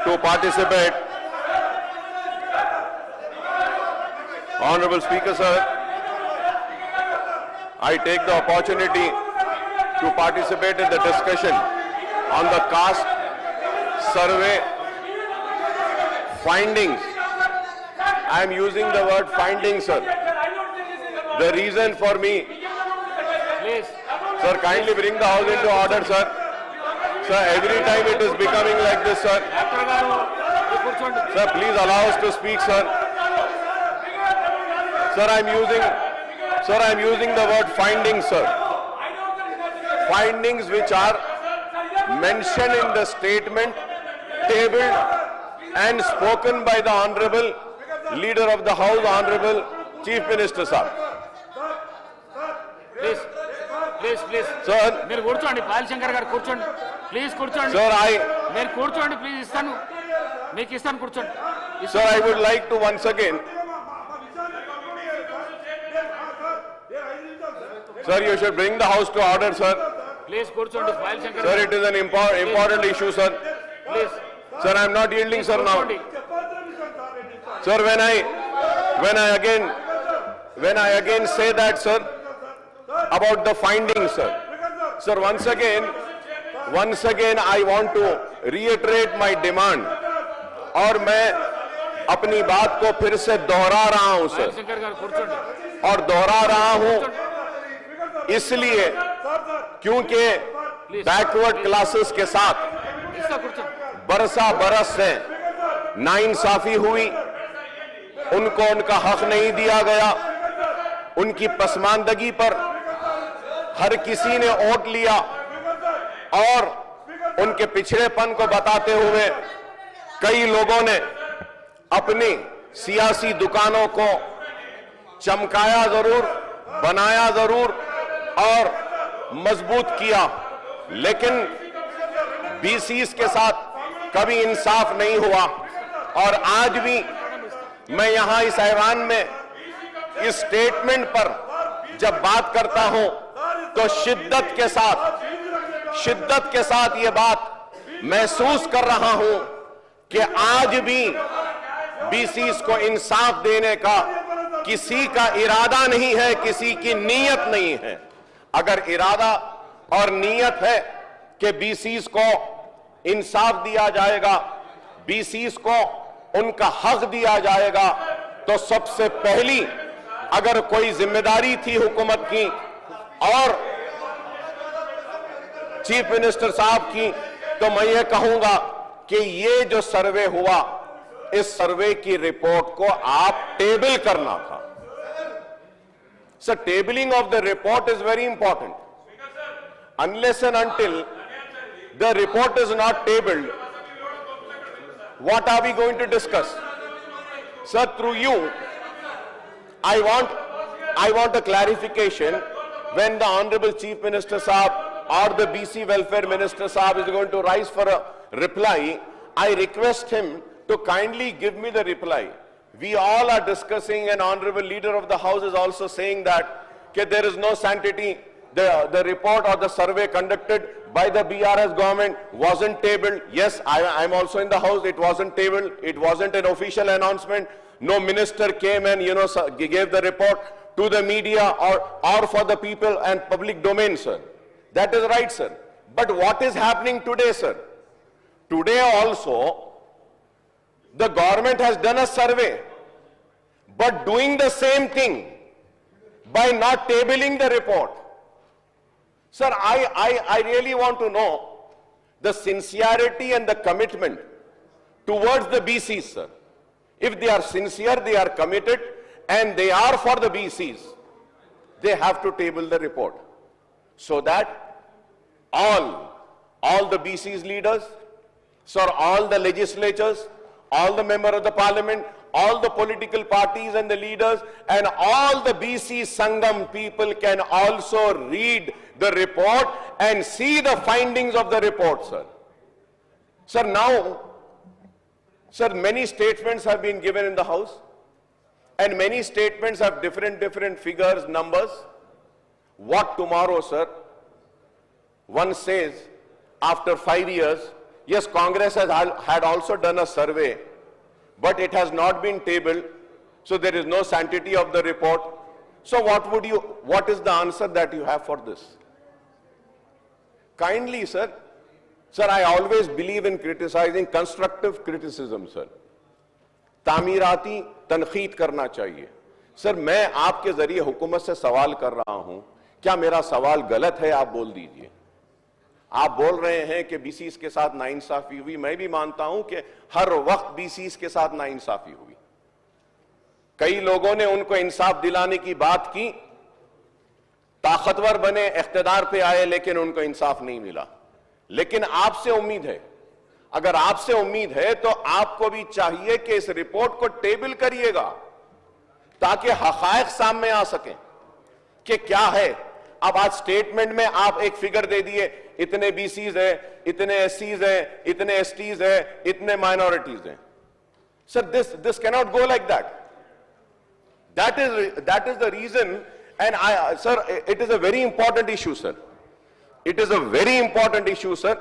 to participate. Honorable Speaker, sir, I take the opportunity to participate in the discussion on the caste survey findings. I am using the word findings, sir. The reason for me, Please. sir, kindly bring the house into order, sir. Sir, every time it is becoming like this, sir. Doctor గారు కూర్చోండి. Sir, please allow us to speak, sir. Sir, I am using the word findings, sir. Findings which are mentioned in the statement tabled and spoken by the Honorable Leader of the House, Honorable Chief Minister, sir. Please please please Sir, మీరు కూర్చోండి. పాయల్ శంకర్ గారు కూర్చోండి. Please కూర్చోండి. sir, మీరు కూర్చోండి please. ఇస్తాను మీకు ఇస్తాను కూర్చోండి. sir, I would like to once again, sir, you should bring the house to order, sir. Please కూర్చోండి. పాయల్ శంకర్ Sir, గారు it is an important issue, sir. Please Sir, I am not yielding, sir, now. కూర్చోండి. Sir, when I again say that, sir, about the findings, sir. Sir, once again, I want to reiterate my demand. और मैं अपनी बात को फिर से दोहरा रहा हूं, పాయల్ sir. శంకర్ గారు కూర్చోండి. और दोहरा रहा हूं इसलिए क्योंकि बैकवर्ड क्लासेस के साथ ఇస్తా కూర్చోండి. बरसा बरस से नाइंसाफी हुई, उनको उनका हक नहीं दिया गया, उनकी पसमानदगी पर हर किसी ने वोट लिया और उनके पिछड़ेपन को बताते हुए कई लोगों ने अपनी सियासी दुकानों को चमकाया जरूर, बनाया जरूर और मजबूत किया, लेकिन बीसीस के साथ कभी इंसाफ नहीं हुआ। और आज भी मैं यहां इस ऐवान में इस स्टेटमेंट पर जब बात करता हूं तो शिद्दत के साथ ये बात महसूस कर रहा हूं कि आज भी बीसीस को इंसाफ देने का किसी का इरादा नहीं है, किसी की नीयत नहीं है। अगर इरादा और नीयत है कि बीसीस को इंसाफ दिया जाएगा, बीसीस को उनका हक दिया जाएगा, तो सबसे पहली अगर कोई जिम्मेदारी थी हुकूमत की और चीफ मिनिस्टर साहब की, तो मैं ये कहूंगा कि ये जो सर्वे हुआ, इस सर्वे की रिपोर्ट को आप टेबल करना था। Sir, tabling of the report is very important. Unless and until the report is not tabled, what are we going to discuss? Sir, through you, I want a clarification when the Honorable Chief Minister Sahab or the BC Welfare Minister Sahab is going to rise for a reply. I request him to kindly give me the reply. We all are discussing, and Honorable Leader of the House is also saying that there is no sanctity. The report or the survey conducted by the BRS government wasn't tabled. Yes, I'm also in the House. It wasn't tabled. It wasn't an official announcement. No minister came and, gave the report to the media or for the people and public domain, sir. That is right, sir. But what is happening today, sir? Today also, the government has done a survey, but doing the same thing by not tabling the report. Sir, I really want to know the sincerity and the commitment towards the BCs, sir. If they are sincere, they are committed, and they are for the BCs, they have to table the report so that all the BCs leaders, sir, all the legislatures, all the members of the parliament, all the political parties and the leaders, and all the BC Sangam people can also read the report and see the findings of the report, sir. Sir, now, sir, many statements have been given in the House, and many statements have different figures, numbers. What tomorrow, sir? One says, after 5 years, Yes, Congress had also done a survey, but it has not been tabled, so there is no sanctity of the report. So what is the answer that you have for this? Kindly, sir, I always believe in criticizing, constructive criticism, sir. तामीराती तनखीद करना चाहिए. Sir, मैं आपके जरिए हुकूमत से सवाल कर रहा हूं, क्या मेरा सवाल गलत है? आप बोल दीजिए. आप बोल रहे हैं कि बीसीस के साथ नाइंसाफी हुई. मैं भी मानता हूं कि हर वक्त बीसीस के साथ नाइंसाफी हुई. कई लोगों ने उनको इंसाफ दिलाने की बात की, ताकतवर बने, इख्तिदार पे आए, लेकिन उनको इंसाफ नहीं मिला. लेकिन आपसे उम्मीद है, अगर आपसे उम्मीद है तो आपको भी चाहिए कि इस रिपोर्ट को टेबल करिएगा ताकि हकायक सामने आ सकें कि क्या है. अब आज स्टेटमेंट में आप एक फिगर दे दिए, इतने बीसीज है, इतने एससीज है, इतने एसटीज है, इतने माइनॉरिटीज हैं. Sir, this cannot go like that. That is the reason, and sir, it is a very important issue, sir. It is a very important issue, sir.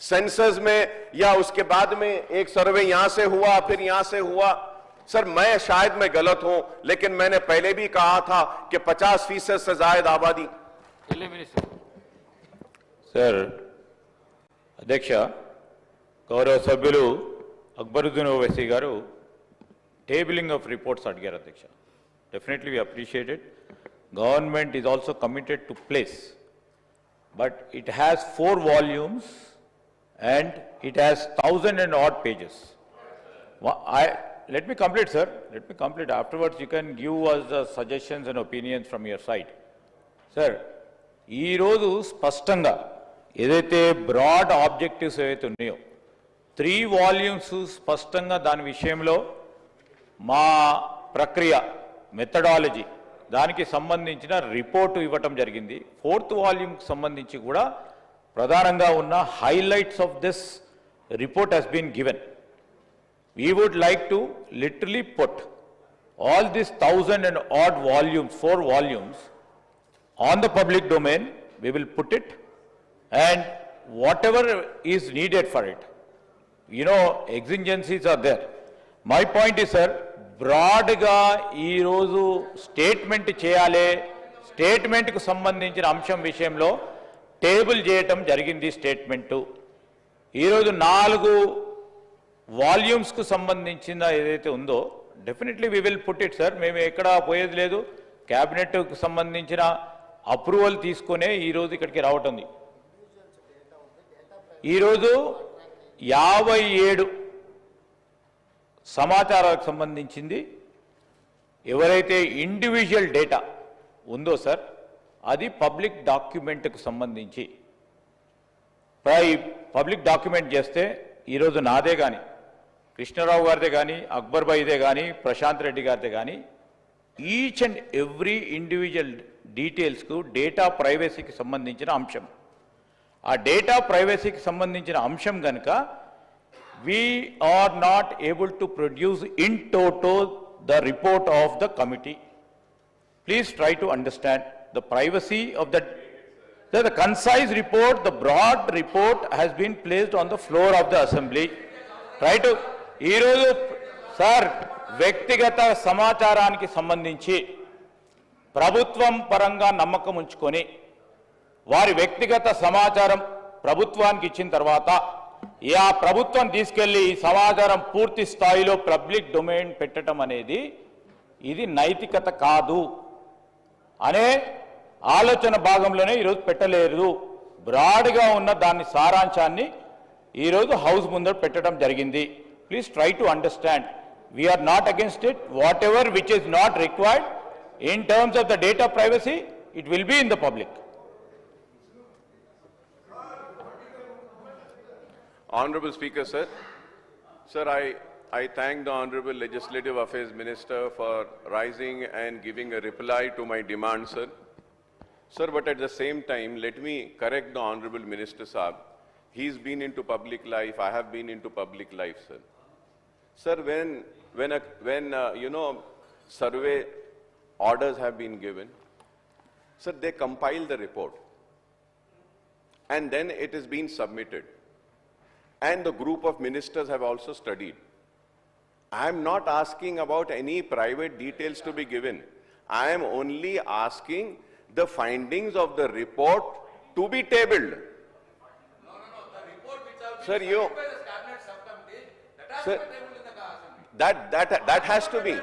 Census में या उसके बाद में एक सर्वे यहां से हुआ, फिर यहां से हुआ. सर, मैं शायद मैं गलत हूं, लेकिन मैंने पहले भी कहा था कि 50% से ज्यादा आबादी. सर, अध्यक्ष, गौरव सभ्युలు అక్బరుద్దీన్ ఓవైసీ గారు టేబులింగ్ ఆఫ్ రిపోర్ట్స్ అడిగారు. అధ్యక్ష, definitely we appreciate it. Government is also committed to place, but it has 4 volumes and it has 1,000 and odd pages. Let me complete, sir. Let me complete. Afterwards, you can give us the suggestions and opinions from your side. Sir, ఈ రోజు స్పష్టంగా ఏదైతే broad objectives ఏవైతే ఉన్నాయో 3 volumes స్పష్టంగా దాని విషయంలో మా ప్రక్రియ మెథడాలజీ దానికి సంబంధించిన రిపోర్టు ఇవ్వటం జరిగింది. 4th volume సంబంధించి కూడా ప్రధానంగా ఉన్న highlights of this report has been given. We would like to literally put all these 1,000 and odd volumes, 4 volumes, on the public domain. We will put it, and whatever is needed for it, exigencies are there. My point is, sir, broad ga ee roju statement cheyale, statement ku sambandhinchina amsham vishayamlo table చేయటం జరిగింది. Statement ఈరోజు 4 వాల్యూమ్స్కు సంబంధించిన ఏదైతే ఉందో definitely we will put it. Sir, మేము ఎక్కడ పోయేది లేదు. క్యాబినెట్కు సంబంధించిన అప్రూవల్ తీసుకునే ఈరోజు ఇక్కడికి రావటం. ఈరోజు 57 సమాచారాలకు సంబంధించింది ఎవరైతే ఇండివిజువల్ డేటా ఉందో సార్, అది పబ్లిక్ డాక్యుమెంట్కు సంబంధించి పబ్లిక్ డాక్యుమెంట్ చేస్తే ఈరోజు నాదే కానీ, కృష్ణరావు గారిదే కానీ, అక్బర్ భాయ్దే కానీ, ప్రశాంత్ రెడ్డి గారిదే కానీ, ఈచ్ అండ్ ఎవ్రీ ఇండివిజువల్ డీటెయిల్స్కు డేటా ప్రైవసీకి సంబంధించిన అంశం. ఆ డేటా ప్రైవసీకి సంబంధించిన అంశం కనుక we are not able to produce in toto the report of the committee. Please try to understand the privacy of the concise report, the broad report has been placed on the floor of the assembly. Try to, ఈరోజు sir, వ్యక్తిగత సమాచారానికి సంబంధించి ప్రభుత్వం పరంగా నమ్మకం ఉంచుకొని వారి వ్యక్తిగత సమాచారం ప్రభుత్వానికి ఇచ్చిన తర్వాత ఆ ప్రభుత్వం తీసుకెళ్లి ఈ సమాచారం పూర్తి స్థాయిలో పబ్లిక్ డొమైన్ పెట్టడం అనేది ఇది నైతికత కాదు అనే ఆలోచన భాగంలోనే ఈరోజు పెట్టలేదు. బ్రాడ్గా ఉన్న దాని సారాంశాన్ని ఈరోజు హౌస్ ముందర పెట్టడం జరిగింది. Please try to understand, we're not against it. Whatever which is not required in terms of the data privacy, it will be in the public. Honorable Speaker, sir. Sir, I thank the Honorable Legislative Affairs Minister for rising and giving a reply to my demand, sir. Sir, but at the same time, let me correct the Honorable Minister, Saab. He's been into public life, I have been into public life, sir. Sir, when survey orders have been given, sir, they compile the report and then it is being submitted. and the group of ministers have also studied. I am not asking about any private details to be given. I am only asking the findings of the report to be tabled. Sir, you, sir, that has to be.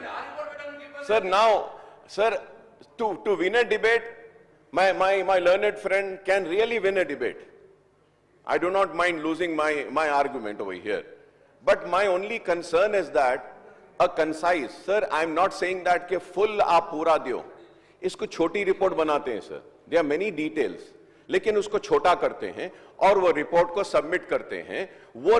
Sir, now, sir, to win a debate, my learned friend can really win a debate. I do not mind losing my argument over here. But my only concern is that a concise, sir, I am not saying that कि full आप पूरा दियो. इसको छोटी report बनाते हैं sir. There are many details. लेकिन उसको छोटा करते हैं और वो रिपोर्ट को सबमिट करते हैं. वो